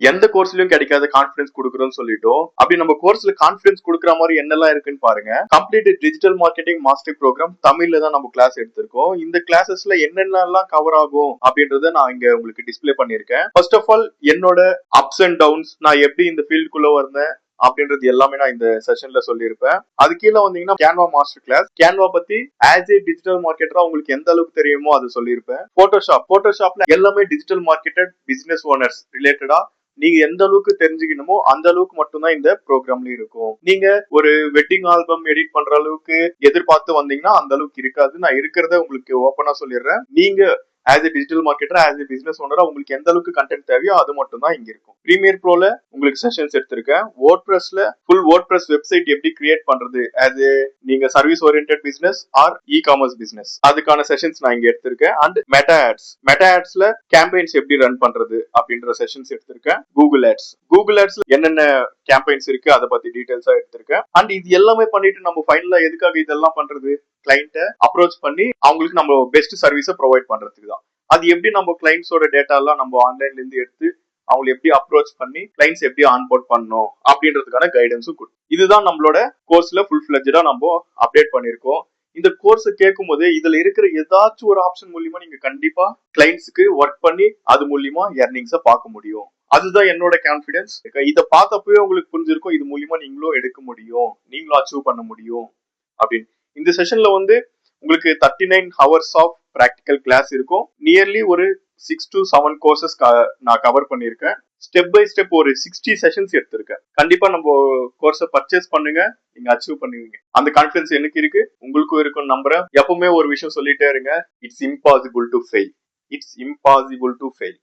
எந்த கோர்ஸ்லயும் கிடைக்காத கான்பிடன்ஸ் கொடுக்குறோம்னு சொல்லிட்டோம். அப்படி நம்ம கோர்ஸ்ல கான்பிடன்ஸ் கொடுக்குற மாதிரி என்னெல்லாம் இருக்குன்னு பாருங்க. Complete digital marketing master program தமிழ்ல தான் நம்ம கிளாஸ் எடுத்திருக்கோம். இந்த கிளாஸஸ்ல என்னென்னலாம் கவர் ஆகும் அப்படின்றத நான் இங்க உங்களுக்கு டிஸ்பிளே பண்ணிருக்கேன். ஃபர்ஸ்ட் ஆஃப் ஆல் என்னோட அப்ஸ் அண்ட் டவுன்ஸ், நான் எப்படி இந்த ஃபீல்டுக்குள்ள வந்தேன் அப்படின்றது எல்லாமே நான் இந்த செஷன்ல சொல்லியிருப்பேன். அது கீழே வந்தீங்கன்னா கேன்வா மாஸ்டர் கிளாஸ், கேன்வா பத்தி ஆஸ் ஏ டிஜிட்டல் மார்க்கெட்டரா உங்களுக்கு எந்த அளவுக்கு தெரியுமோ அது சொல்லியிருப்பேன். போட்டோஷாப்ல எல்லாமே டிஜிட்டல் மார்க்கெட்டட் பிசினஸ் ஓனர்ஸ் ரிலேட்டடா நீங்க எந்த அளவுக்கு தெரிஞ்சுக்கணுமோ அந்த அளவுக்கு மட்டும்தான் இந்த ப்ரோக்ராம்ல இருக்கும். நீங்க ஒரு வெட்டிங் ஆல்பம் எடிட் பண்ற அளவுக்கு எதிர்பார்த்து வந்தீங்கன்னா அந்த அளவுக்கு இருக்காது. நான் இருக்கிறத உங்களுக்கு ஓப்பனா சொல்லிடுறேன். நீங்க as a digital marketer, as a business ஓனரா உங்களுக்கு எந்த அளவுக்கு கண்டென்ட் தேவையோ அது மட்டும் தான் இங்க இருக்கும். பிரீமியர் ப்ரோல உங்களுக்கு செஷன்ஸ் எடுத்திருக்கேன். வேர்ட்பிரஸ்ல ஃபுல் வேர்ட்பிரஸ் வெப்சைட் எப்படி கிரியேட் பண்றது ஆஸ் ஏ நீங்க service oriented business or e commerce business, அதுக்கான செஷன்ஸ் நான் இங்க எடுத்திருக்கேன். அண்ட் மெட்டா ஆட்ஸ்ல கேம்பெயின்ஸ் எப்படி ரன் பண்றது அப்படின்ற செஷன்ஸ் எடுத்திருக்கேன். கூகுள் ஆட்ஸ்ல என்னென்ன கேம்பெயின்ஸ் இருக்கு அதை பத்தி டீடைல்ஸா எடுத்திருக்கேன். அண்ட் இது எல்லாமே பண்ணிட்டு நம்ம ஃபைனலா எதுக்காக இதெல்லாம் பண்றது, கிளைண்ட்டை அப்ரோச் பண்ணி அவங்களுக்கு நம்ம பெஸ்ட் சர்வீஸை ப்ரொவைட் பண்றதுக்கு தான். அது எப்படி நம்ம கிளைண்ட்ஸோட டேட்டா எல்லாம் நம்ம ஆன்லைன்ல இருந்து எடுத்து அவங்களை எப்படி அப்ரோச் பண்ணி கிளைண்ட்ஸ் எப்படி ஆன்போர்ட் பண்ணணும் அப்படின்றதுக்கான கைடன்ஸும் கொடுக்கும். இதுதான் நம்மளோட கோர்ஸ்ல ஃபுல் ஃபிளட்ஜா நம்ம அப்டேட் பண்ணிருக்கோம். இந்த கோர்ஸ் கேட்கும் போது இதுல இருக்கிற ஏதாச்சும் ஒரு ஆப்ஷன் மூலியமா நீங்க கண்டிப்பா கிளைண்ட்ஸுக்கு ஒர்க் பண்ணி அது மூலியமா எர்னிங்ஸை பார்க்க முடியும். அதுதான் என்னோட கான்பிடன்ஸ். இதை பார்த்தப்பவே உங்களுக்கு புரிஞ்சிருக்கும் இது மூலியமா நீங்களும் எடுக்க முடியும், நீங்களும் அச்சீவ் பண்ண முடியும் அப்படின்னு. இந்த செஷன்ல வந்து உங்களுக்கு 39 ஹவர்ஸ் ஆஃப் பிராக்டிக்கல் கிளாஸ் இருக்கும். நியர்லி ஒரு 6 to 7 கோர்சஸ் நான் கவர் பண்ணிருக்கேன். ஸ்டெப் பை ஸ்டெப் ஒரு 60 செஷன்ஸ் எடுத்திருக்கேன். கண்டிப்பா நம்ம கோர்ஸை பர்ச்சேஸ் பண்ணுங்க, நீங்க அச்சீவ் பண்ணுவீங்க. அந்த கான்பிடன்ஸ் எனக்கு இருக்கு, உங்களுக்கும் இருக்கும்னு நம்புறேன். எப்பவுமே ஒரு விஷயம் சொல்லிட்டே இருங்க, இட்ஸ் இம்பாசிபிள் டு ஃபெயில்.